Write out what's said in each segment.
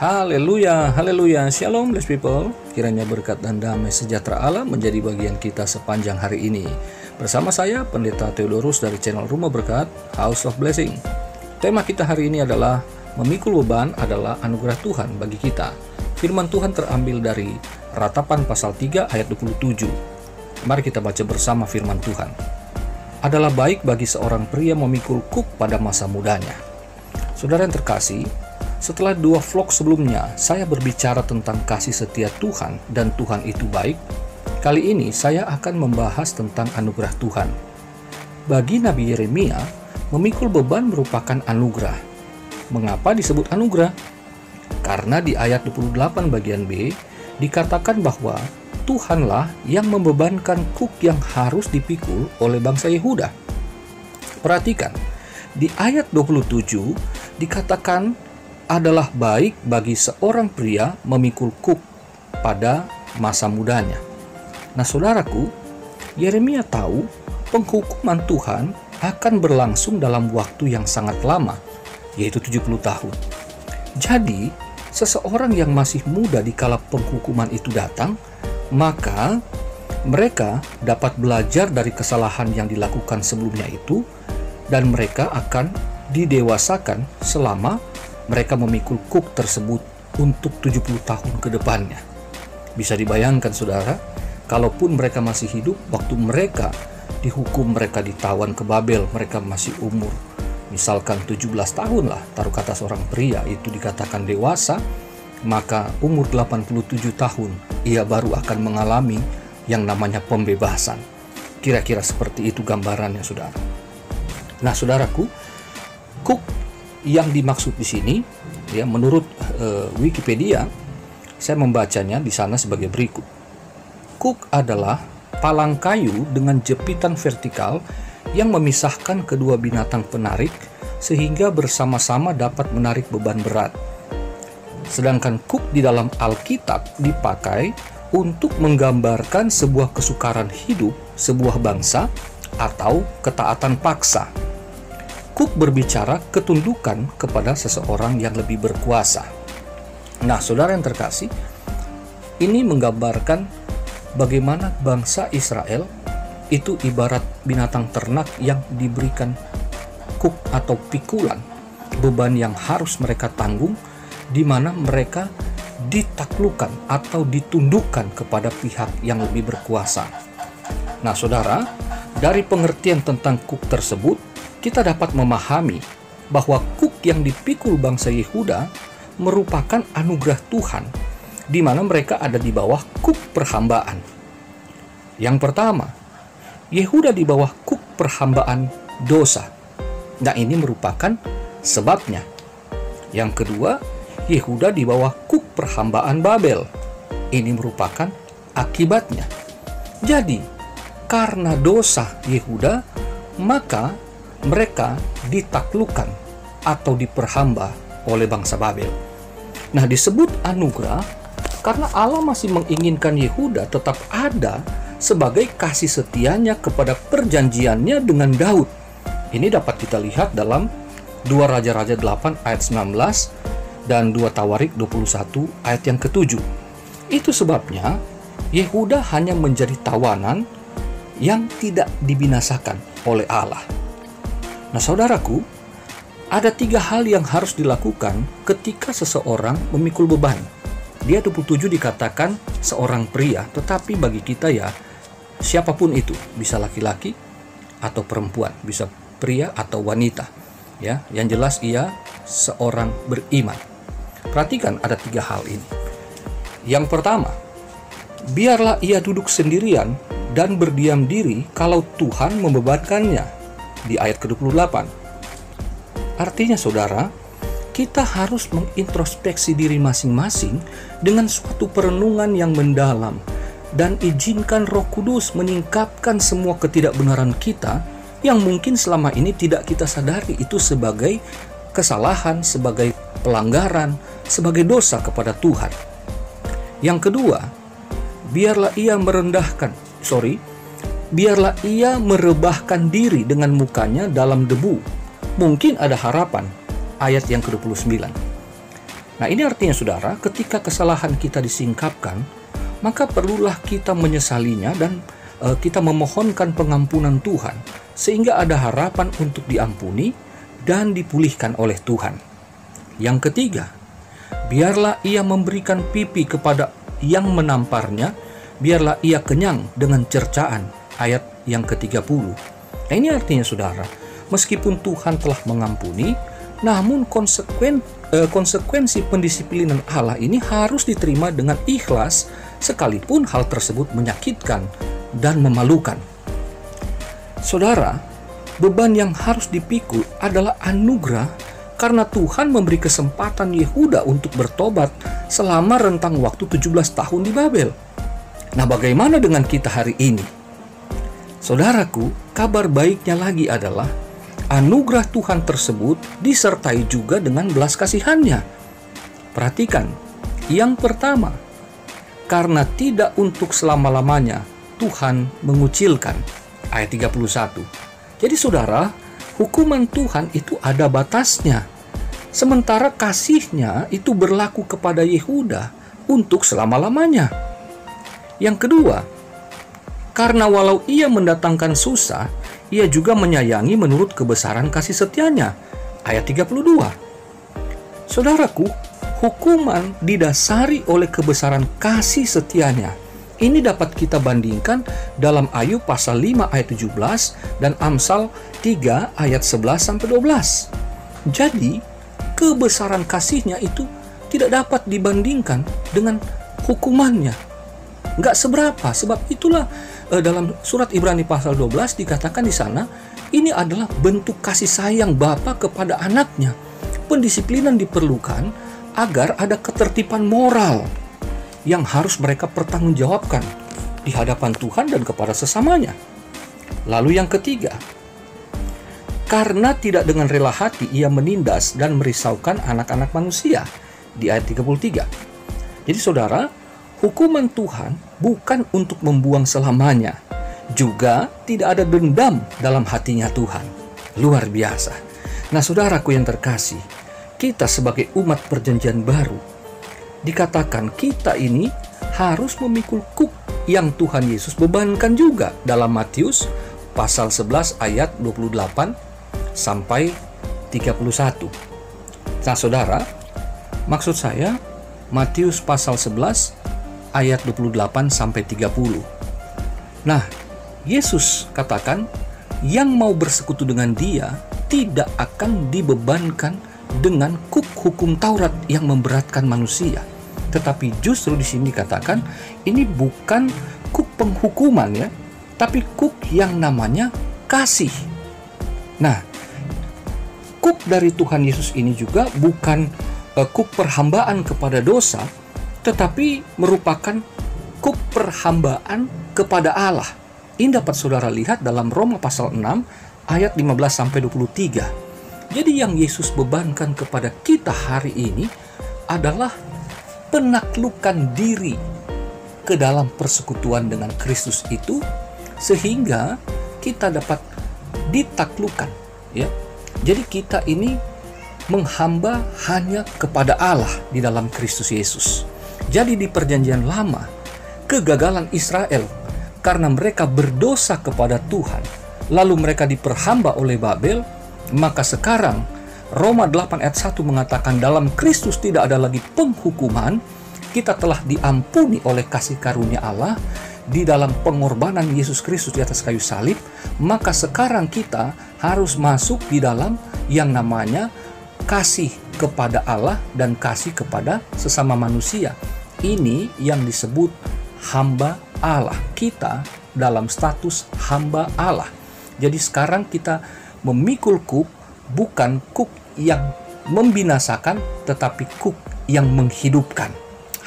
Haleluya, haleluya, shalom blessed people. Kiranya berkat dan damai sejahtera Allah menjadi bagian kita sepanjang hari ini. Bersama saya, Pendeta Theodorus dari channel Rumah Berkat, House of Blessing. Tema kita hari ini adalah memikul beban adalah anugerah Tuhan bagi kita. Firman Tuhan terambil dari Ratapan pasal 3 ayat 27. Mari kita baca bersama firman Tuhan. Adalah baik bagi seorang pria memikul kuk pada masa mudanya. Saudara yang terkasih, setelah 2 vlog sebelumnya, saya berbicara tentang kasih setia Tuhan dan Tuhan itu baik. Kali ini saya akan membahas tentang anugerah Tuhan. Bagi Nabi Yeremia, memikul beban merupakan anugerah. Mengapa disebut anugerah? Karena di ayat 28 bagian B, dikatakan bahwa Tuhanlah yang membebankan kuk yang harus dipikul oleh bangsa Yehuda. Perhatikan, di ayat 27 dikatakan adalah baik bagi seorang pria memikul kuk pada masa mudanya. Nah, saudaraku, Yeremia tahu penghukuman Tuhan akan berlangsung dalam waktu yang sangat lama, yaitu 70 tahun. Jadi, seseorang yang masih muda di kala penghukuman itu datang, maka mereka dapat belajar dari kesalahan yang dilakukan sebelumnya itu, dan mereka akan didewasakan selama mereka memikul kuk tersebut untuk 70 tahun ke depannya. Bisa dibayangkan saudara, kalaupun mereka masih hidup, waktu mereka dihukum, mereka ditawan ke Babel, mereka masih umur misalkan 17 tahun lah, taruh kata seorang pria itu dikatakan dewasa, maka umur 87 tahun ia baru akan mengalami yang namanya pembebasan. Kira-kira seperti itu gambarannya saudara. Nah saudaraku, kuk yang dimaksud di sini, ya menurut Wikipedia, saya membacanya di sana sebagai berikut. Kuk adalah palang kayu dengan jepitan vertikal yang memisahkan kedua binatang penarik sehingga bersama-sama dapat menarik beban berat. Sedangkan kuk di dalam Alkitab dipakai untuk menggambarkan sebuah kesukaran hidup sebuah bangsa atau ketaatan paksa. Kuk berbicara ketundukan kepada seseorang yang lebih berkuasa. Nah, saudara yang terkasih, ini menggambarkan bagaimana bangsa Israel itu ibarat binatang ternak yang diberikan kuk atau pikulan, beban yang harus mereka tanggung, di mana mereka ditaklukkan atau ditundukkan kepada pihak yang lebih berkuasa. Nah, saudara, dari pengertian tentang kuk tersebut, kita dapat memahami bahwa kuk yang dipikul bangsa Yehuda merupakan anugerah Tuhan, di mana mereka ada di bawah kuk perhambaan. Yang pertama, Yehuda di bawah kuk perhambaan dosa. Nah, ini merupakan sebabnya. Yang kedua, Yehuda di bawah kuk perhambaan Babel. Ini merupakan akibatnya. Jadi, karena dosa Yehuda, maka mereka ditaklukkan atau diperhamba oleh bangsa Babel. Nah, disebut anugerah karena Allah masih menginginkan Yehuda tetap ada sebagai kasih setianya kepada perjanjiannya dengan Daud. Ini dapat kita lihat dalam 2 Raja-Raja 8 ayat 19 dan 2 Tawarik 21 ayat yang ke-7. Itu sebabnya Yehuda hanya menjadi tawanan yang tidak dibinasakan oleh Allah. Nah, saudaraku, ada 3 hal yang harus dilakukan ketika seseorang memikul beban. Dia 27 dikatakan seorang pria, tetapi bagi kita ya, siapapun itu, bisa laki-laki atau perempuan, bisa pria atau wanita. Ya, yang jelas ia seorang beriman. Perhatikan ada 3 hal ini. Yang pertama, biarlah ia duduk sendirian dan berdiam diri kalau Tuhan membebankannya. Di ayat ke-28. Artinya saudara, kita harus mengintrospeksi diri masing-masing dengan suatu perenungan yang mendalam dan izinkan Roh Kudus menyingkapkan semua ketidakbenaran kita yang mungkin selama ini tidak kita sadari itu sebagai kesalahan, sebagai pelanggaran, sebagai dosa kepada Tuhan. Yang kedua, biarlah ia merebahkan diri dengan mukanya dalam debu. Mungkin ada harapan. Ayat yang ke-29. Nah, ini artinya saudara, ketika kesalahan kita disingkapkan, maka perlulah kita menyesalinya dan kita memohonkan pengampunan Tuhan, sehingga ada harapan untuk diampuni dan dipulihkan oleh Tuhan. Yang ketiga, biarlah ia memberikan pipi kepada yang menamparnya, biarlah ia kenyang dengan cercaan. Ayat yang ke-30. Nah, ini artinya saudara, meskipun Tuhan telah mengampuni, namun konsekuensi pendisiplinan Allah ini harus diterima dengan ikhlas, sekalipun hal tersebut menyakitkan dan memalukan. Saudara, beban yang harus dipikul adalah anugerah karena Tuhan memberi kesempatan Yehuda untuk bertobat selama rentang waktu 17 tahun di Babel. Nah, bagaimana dengan kita hari ini? Saudaraku, kabar baiknya lagi adalah anugerah Tuhan tersebut disertai juga dengan belas kasihan-Nya. Perhatikan, yang pertama, karena tidak untuk selama-lamanya Tuhan mengucilkan. Ayat 31. Jadi saudara, hukuman Tuhan itu ada batasnya. Sementara kasih-Nya itu berlaku kepada Yehuda untuk selama-lamanya. Yang kedua, karena walau ia mendatangkan susah, ia juga menyayangi menurut kebesaran kasih setia-Nya. Ayat 32. Saudaraku, hukuman didasari oleh kebesaran kasih setia-Nya. Ini dapat kita bandingkan dalam Ayub pasal 5 ayat 17 dan Amsal 3 ayat 11-12. Jadi, kebesaran kasih-Nya itu tidak dapat dibandingkan dengan hukumannya. Nggak seberapa, sebab itulah dalam surat Ibrani pasal 12 dikatakan di sana, ini adalah bentuk kasih sayang Bapa kepada anaknya. Pendisiplinan diperlukan agar ada ketertiban moral yang harus mereka pertanggungjawabkan di hadapan Tuhan dan kepada sesamanya. Lalu yang ketiga, karena tidak dengan rela hati ia menindas dan merisaukan anak-anak manusia di ayat 33. Jadi saudara, hukuman Tuhan bukan untuk membuang selamanya. Juga tidak ada dendam dalam hatinya Tuhan. Luar biasa. Nah, saudaraku yang terkasih, kita sebagai umat perjanjian baru, dikatakan kita ini harus memikul kuk yang Tuhan Yesus bebankan juga dalam Matius pasal 11 ayat 28 sampai 31. Nah, saudara, maksud saya Matius pasal 11 ayat 28 sampai 30. Nah, Yesus katakan, yang mau bersekutu dengan Dia tidak akan dibebankan dengan kuk hukum Taurat yang memberatkan manusia. Tetapi justru di sini dikatakan ini bukan kuk penghukuman ya, tapi kuk yang namanya kasih. Nah, kuk dari Tuhan Yesus ini juga bukan kuk perhambaan kepada dosa, tetapi merupakan kuk perhambaan kepada Allah. Ini dapat saudara lihat dalam Roma pasal 6 ayat 15-23. Jadi yang Yesus bebankan kepada kita hari ini adalah penaklukan diri ke dalam persekutuan dengan Kristus itu, sehingga kita dapat ditaklukkan ya. Jadi kita ini menghamba hanya kepada Allah di dalam Kristus Yesus. Jadi di perjanjian lama, kegagalan Israel karena mereka berdosa kepada Tuhan, lalu mereka diperhamba oleh Babel, maka sekarang Roma 8 ayat 1 mengatakan dalam Kristus tidak ada lagi penghukuman, kita telah diampuni oleh kasih karunia Allah di dalam pengorbanan Yesus Kristus di atas kayu salib, maka sekarang kita harus masuk di dalam yang namanya kasih kepada Allah dan kasih kepada sesama manusia. Ini yang disebut hamba Allah. Kita dalam status hamba Allah. Jadi sekarang kita memikul kuk, bukan kuk yang membinasakan, tetapi kuk yang menghidupkan.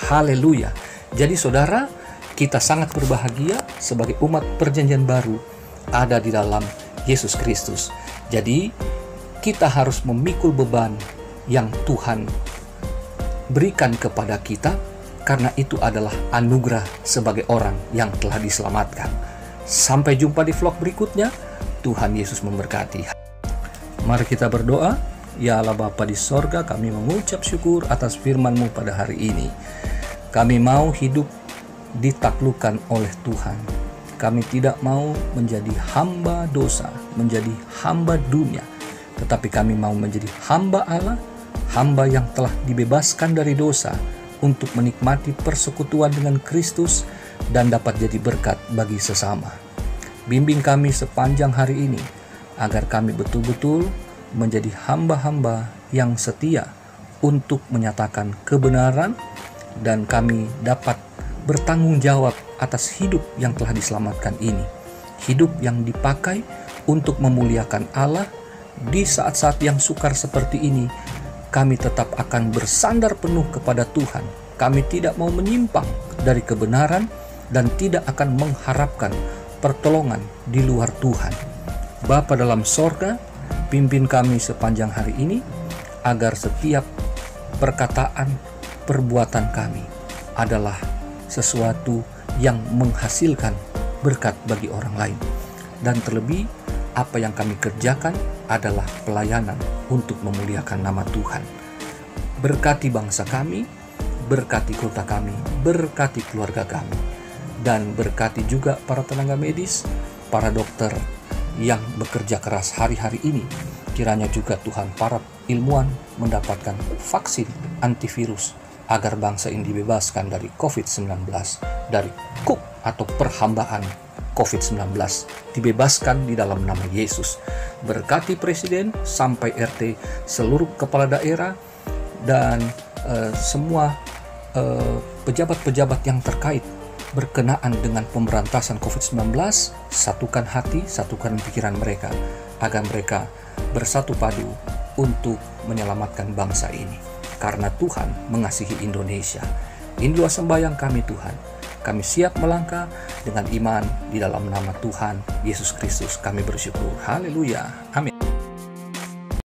Haleluya. Jadi saudara, kita sangat berbahagia sebagai umat perjanjian baru ada di dalam Yesus Kristus. Jadi kita harus memikul beban yang Tuhan berikan kepada kita, karena itu adalah anugerah sebagai orang yang telah diselamatkan. Sampai jumpa di vlog berikutnya. Tuhan Yesus memberkati. Mari kita berdoa. Ya Allah Bapa di sorga, kami mengucap syukur atas firman-Mu pada hari ini. Kami mau hidup ditaklukkan oleh Tuhan. Kami tidak mau menjadi hamba dosa, menjadi hamba dunia, tetapi kami mau menjadi hamba Allah, hamba yang telah dibebaskan dari dosa untuk menikmati persekutuan dengan Kristus dan dapat jadi berkat bagi sesama. Bimbing kami sepanjang hari ini, agar kami betul-betul menjadi hamba-hamba yang setia untuk menyatakan kebenaran, dan kami dapat bertanggung jawab atas hidup yang telah diselamatkan ini. Hidup yang dipakai untuk memuliakan Allah. Di saat-saat yang sukar seperti ini, kami tetap akan bersandar penuh kepada Tuhan. Kami tidak mau menyimpang dari kebenaran dan tidak akan mengharapkan pertolongan di luar Tuhan. Bapa dalam sorga, pimpin kami sepanjang hari ini, agar setiap perkataan, perbuatan kami adalah sesuatu yang menghasilkan berkat bagi orang lain. Dan terlebih, apa yang kami kerjakan adalah pelayanan untuk memuliakan nama Tuhan. Berkati bangsa kami, berkati kota kami, berkati keluarga kami, dan berkati juga para tenaga medis, para dokter yang bekerja keras hari-hari ini. Kiranya juga Tuhan, para ilmuwan mendapatkan vaksin antivirus agar bangsa ini dibebaskan dari COVID-19, dari kuk atau perhambaan COVID-19, dibebaskan di dalam nama Yesus. Berkati Presiden sampai RT, seluruh kepala daerah, dan semua pejabat-pejabat yang terkait berkenaan dengan pemberantasan COVID-19, satukan hati, satukan pikiran mereka, agar mereka bersatu padu untuk menyelamatkan bangsa ini. Karena Tuhan mengasihi Indonesia. Inilah sembahyang kami Tuhan. Kami siap melangkah dengan iman di dalam nama Tuhan Yesus Kristus. Kami bersyukur. Haleluya. Amin.